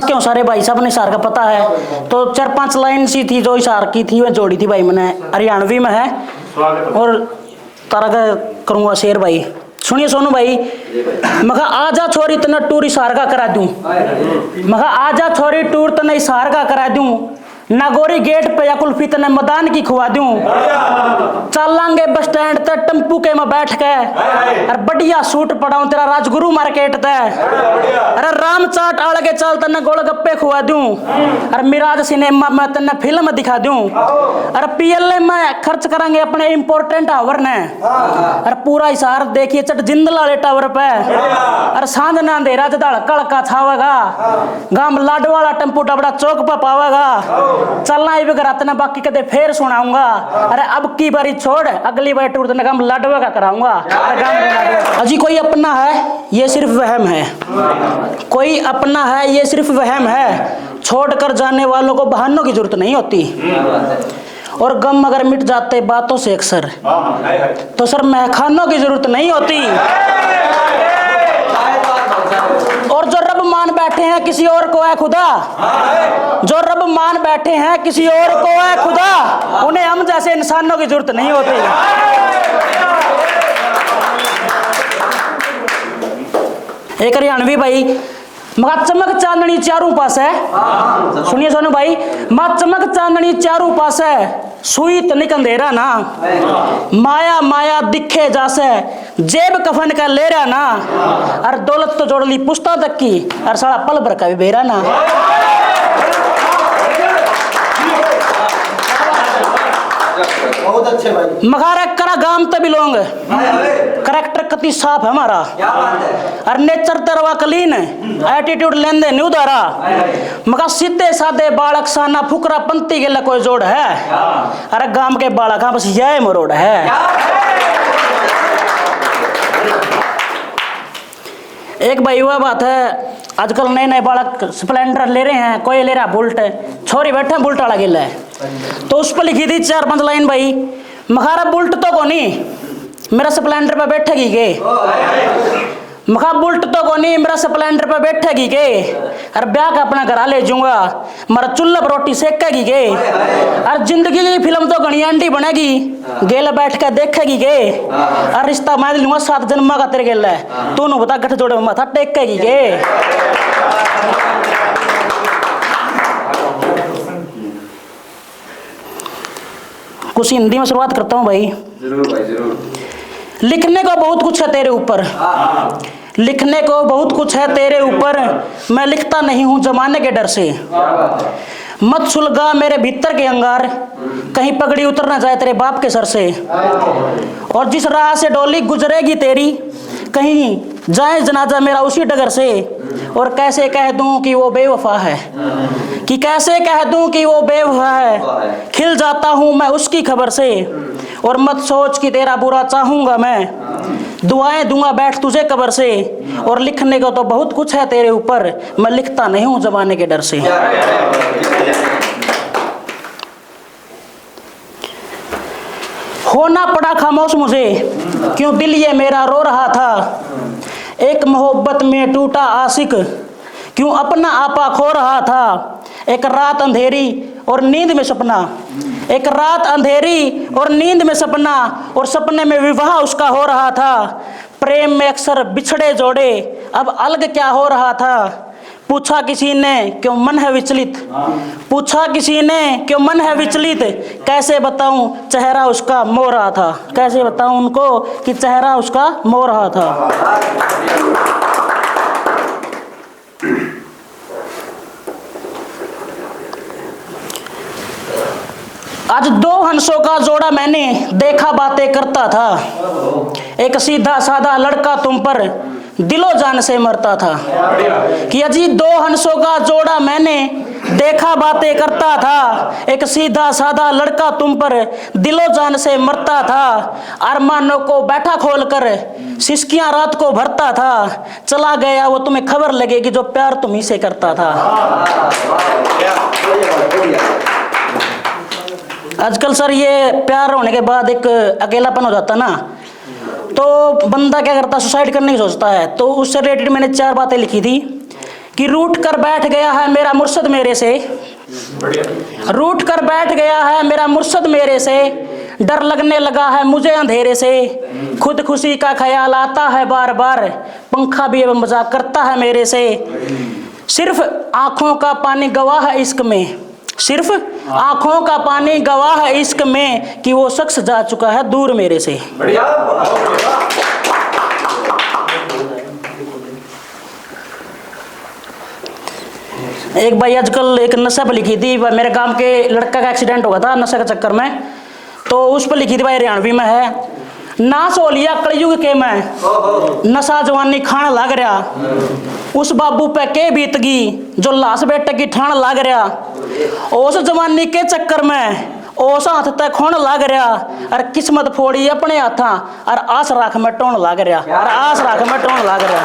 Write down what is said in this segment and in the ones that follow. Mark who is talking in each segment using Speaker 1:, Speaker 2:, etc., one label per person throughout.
Speaker 1: क्यों सारे भाई साहब ने इशार का पता है, तो 4-5 लाइन सी थी जो इशार की थी, वह जोड़ी थी भाई मैंने, हरियाणवी में है और तारा का करूँगा शेर भाई। सुनिए सोनू भाई, मगा आजा छोरी तना टूर इशार का करा दूं, मगा आजा छोरी टूर तना इशार का करा दूं, नागौरी गेट पे या कुल्फी तने मैदान की खुआ दूं, चलांगे बस स्टैंड तक टेम्पू के में बैठ के, अरे बढ़िया सूट पड़ाऊं तेरा राजगुरु मार्केट ते, अरे राम चाट आड़ के चल तने गोलगप्पे खुआ दूं, अरे मिराज सिनेमा में तने फिल्म दिखा दूं, अरे पीएलए में खर्च करेंगे अपने इम्पोर्टेंट आवर ने, अरे पूरा इशार देखिए चट जिंदल वाले टावर पे, अरे सांझ ना अंधेरा जदाड़ कड़का छावेगा, गांव लाडो वाला टेम्पू डबड़ा चौक पर पावेगा, चलना ही बिगड़ा तना बाकी कदे फिर सुनाऊंगा, अरे अब की बारी छोड़ अगली बार टूर तना काम लाडवा का कराऊंगा। अजी कोई अपना है ये सिर्फ वहम है, कोई अपना है ये सिर्फ वहम है, छोड़कर जाने वालों को बहानों की जरूरत नहीं होती, और गम अगर मिट जाते बातों से अक्सर तो सर महखानों की जरूरत नहीं होती, और जो रब मान बैठे हैं किसी और को है खुदा, जो रब मान बैठे हैं किसी और को है खुदा, उन्हें हम जैसे इंसानों की जरूरत नहीं होती। एक हरियाणवी भाई, मगा चमक चांदनी चारों पास है, सुनिए सोनू भाई, माँ चमक चांदनी चारों पास है, सुई तनिक अंधेरा ना, माया माया दिखे जासे, जेब कफन का ले रहा ना, और दौलत तो जोड़ ली पुश्ता तक की, और साला पल भर का भी बेरा ना।
Speaker 2: बहुत अच्छे भाई।
Speaker 1: मगारा करा गांव तक बिलोंग, करेक्टर कति साफ है हमारा, और नेचर तरवा क्लीन, एटीट्यूड लेंदे न्यू दारा, मगा सीधे साधे बालक साना फुकरा पंती के कोई जोड़ है, अरे गांव के बालक बस यह मरोड़ है। एक भाई हुआ बात है, आजकल नए नए बालक स्प्लेंडर ले रहे हैं, कोई ले रहा बुल्ट, छोरी बैठे बुल्ट वाला गिला है, तो उस पर लिखी थी 4-5 लाइन भाई, मखारा बुल्ट तो कोनी मेरा स्प्लेंडर पे बैठेगी के, मखा बुल्ट तो कोनी मेरा स्प्लेंडर पे बैठेगी के, अरे ब्याह का अपना घरा ले जाऊंगा, मेरा चूल्हा पर रोटी सेकेगी के, अरे जिंदगी की फिल्म तो घनी अंडी बनेगी, गेल बैठ के देखेगी के, अरे रिश्ता मैं लूंगा 7 जन्म का तेरे गेल है, तू बता गठ जोड़े में माथा टेकेगी के। कुछ हिंदी में शुरुआत करता हूँ भाई।
Speaker 2: जरूर भाई जरूर।
Speaker 1: लिखने को बहुत कुछ है तेरे ऊपर, लिखने को बहुत कुछ है तेरे ऊपर, मैं लिखता नहीं हूँ जमाने के डर से, मत सुलगा मेरे भीतर के अंगार, कहीं पगड़ी उतर ना जाए तेरे बाप के सर से, और जिस राह से डोली गुजरेगी तेरी, कहीं जाए जनाजा मेरा उसी डगर से, और कैसे कह दूं कि वो बेवफा है, कि कैसे कह दूं कि वो बेवफा है, खिल जाता हूं मैं उसकी खबर से, और मत सोच कि तेरा बुरा चाहूंगा मैं, दुआएं दूंगा बैठ तुझे कब्र से, और लिखने को तो बहुत कुछ है तेरे ऊपर, मैं लिखता नहीं हूं जमाने के डर से। होना पड़ा खामोश मुझे, क्यों दिल ये मेरा रो रहा था, एक मोहब्बत में टूटा आशिक, क्यों अपना आपा खो रहा था, एक रात अंधेरी और नींद में सपना, एक रात अंधेरी और नींद में सपना, और सपने में विवाह उसका हो रहा था, प्रेम में अक्सर बिछड़े जोड़े, अब अलग क्या हो रहा था, पूछा किसी ने क्यों मन है विचलित, पूछा किसी ने क्यों मन है विचलित, कैसे बताऊं चेहरा उसका मो रहा था, कैसे बताऊं उनको कि चेहरा उसका मो रहा था। आज 2 हंसों का जोड़ा मैंने देखा बातें करता था, एक सीधा साधा लड़का तुम पर दिलो जान से मरता था, कि अजी 2 हंसों का जोड़ा मैंने देखा बातें करता था, एक सीधा साधा लड़का तुम पर दिलो जान से मरता था, अरमानों को बैठा खोल कर सिसकियां रात को भरता था, चला गया वो तुम्हें खबर लगेगी जो प्यार तुम्ही से करता था। आजकल सर ये प्यार होने के बाद एक अकेलापन हो जाता ना, तो बंदा क्या करता है सुसाइड करने की सोचता है, तो उससे रिलेटेड मैंने 4 बातें लिखी थी कि रूठ कर बैठ गया है मेरा मुर्शद मेरे से, रूठ कर बैठ गया है मेरा मुर्शद मेरे से, डर लगने लगा है मुझे अंधेरे से, खुद खुशी का ख्याल आता है बार बार, पंखा भी अब मजाक करता है मेरे से, सिर्फ आंखों का पानी गवाह है इश्क में, सिर्फ आंखों का पानी गवाह है इश्क में कि वो शख्स जा चुका है दूर मेरे से। एक भाई आजकल एक नशा पर लिखी थी, मेरे गांव के लड़का का एक्सीडेंट हुआ था नशा के चक्कर में, तो उस पर लिखी थी भाई हरियाणवी में है, नाश हो लिया कलयुग के मैं, नशा जवानी खान लग रहा, उस बाबू पे के बीतगी जो लाश बेटे की ठान लग रहा, उस जवानी के चक्कर में ओस हाथ तक खोन लग रहा, और किस्मत फोड़ी अपने हाथा, और आस राख में टोन लग रहा, और आस राख में टोन लग रहा।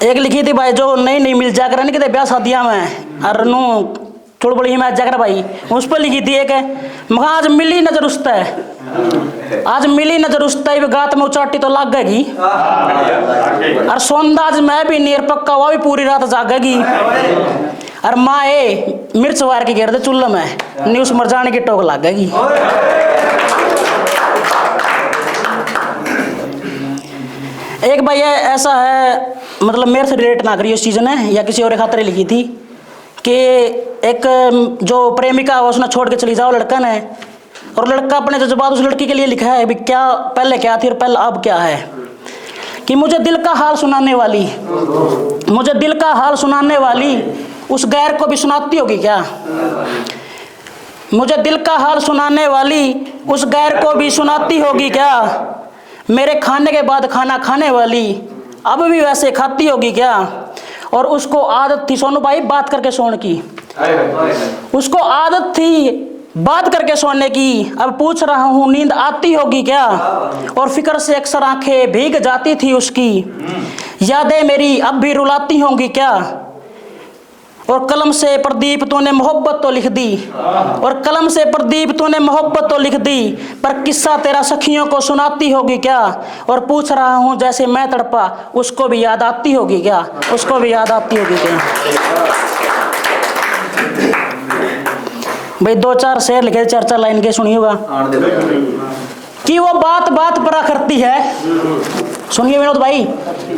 Speaker 1: एक लिखी थी भाई जो नई नई मिल जाकर नहीं कहते ब्याह शादियां में, और नू थोड़ी बड़ी हिमायत जाकर भाई उस पर लिखी थी एक, मगर आज मिली नजर उस्ता है, आज मिली नजर उस्ता है गात में उचाटी तो लग गई, और सोंदाज मैं भी नीर पक्का वो भी पूरी रात जागेगी, और माँ मिर्च वार के घेर दे चूल्हे में न्यूज मर जाने की टोक लगेगी। एक भाई ऐसा है, मतलब मेरे से रिलेट ना करिए उस चीज़ ने, या किसी और खातिर लिखी थी कि एक जो प्रेमिका उसने छोड़ के चली जाओ लड़का ने, और लड़का अपने जज्बात उस लड़की के लिए लिखा है भी क्या पहले क्या थी और पहले अब क्या है, कि मुझे दिल का हाल सुनाने वाली, मुझे दिल का हाल सुनाने वाली उस गैर को भी सुनाती होगी क्या, मुझे दिल का हाल सुनाने वाली उस गैर को भी सुनाती होगी क्या, मेरे खाने के बाद खाना खाने वाली अब भी वैसे खाती होगी क्या, और उसको आदत थी सोनू भाई बात करके सोने की, उसको आदत थी बात करके सोने की, अब पूछ रहा हूँ नींद आती होगी क्या, और फिक्र से अक्सर आंखें भीग जाती थी उसकी, यादें मेरी अब भी रुलाती होंगी क्या, और कलम से प्रदीप तूने मोहब्बत तो लिख दी, और कलम से प्रदीप तूने मोहब्बत तो लिख दी, पर किस्सा तेरा सखियों को सुनाती होगी क्या, और पूछ रहा हूँ जैसे मैं तड़पा उसको भी याद आती होगी क्या, उसको भी याद आती होगी क्या। भाई दो चार शेर लिखे 4-4 लाइन के सुनिएगा, कि वो बात बात पर करती है, सुनिए विनोद भाई,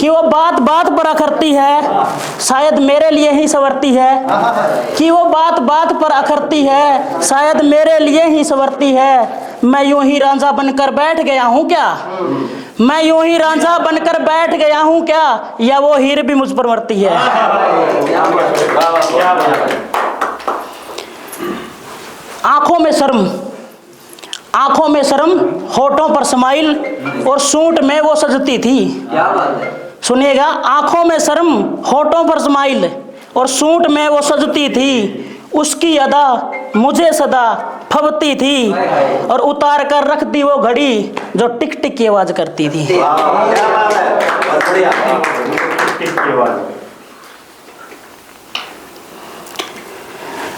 Speaker 1: कि वो बात बात पर करती है शायद मेरे लिए ही संवरती है, कि वो बात बात पर करती है शायद मेरे लिए ही संवरती है, मैं यूं ही रांझा बनकर बैठ गया हूँ क्या, मैं यूं ही रांझा बनकर बैठ गया हूँ क्या, या वो हीर भी मुझ पर मरती है। आंखों में शर्म, आंखों में शर्म होठों पर स्माइल, और सूंट में वो सजती थी, सुनिएगा, आंखों में शर्म होठों पर स्माइल, और सूंट में वो सजती थी, उसकी अदा मुझे सदा फबती थी, और उतार कर रख दी वो घड़ी जो टिक टिक की आवाज करती थी।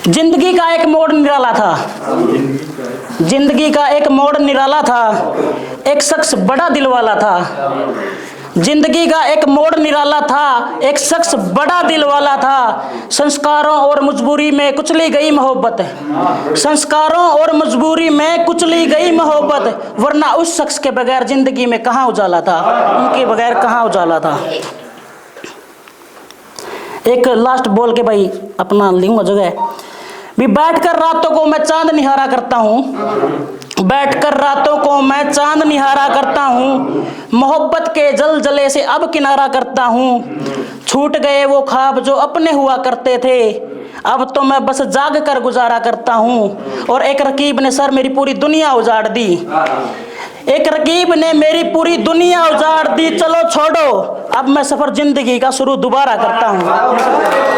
Speaker 1: जिंदगी का एक मोड़ निराला था, जिंदगी का एक मोड़ निराला था, एक शख्स बड़ा दिल वाला था, जिंदगी का एक मोड़ निराला था, एक शख्स बड़ा दिल वाला था, संस्कारों और मजबूरी में कुचली गई मोहब्बत, संस्कारों और मजबूरी में कुचली गई मोहब्बत, वरना उस शख्स के बगैर जिंदगी में कहाँ उजाला था, उनके बगैर कहाँ उजाला था। एक लास्ट बोल के भाई अपना लिंग जगह भी, बैठकर रातों को मैं चांद निहारा करता हूँ, बैठकर रातों को मैं चांद निहारा करता हूँ, मोहब्बत के जल जले से अब किनारा करता हूँ, छूट गए वो ख्वाब जो अपने हुआ करते थे, अब तो मैं बस जाग कर गुजारा करता हूँ, और एक रकीब ने सर मेरी पूरी दुनिया उजाड़ दी, एक रकीब ने मेरी पूरी दुनिया उजाड़ दी, चलो छोड़ो अब मैं सफर जिंदगी का शुरू दोबारा करता हूँ।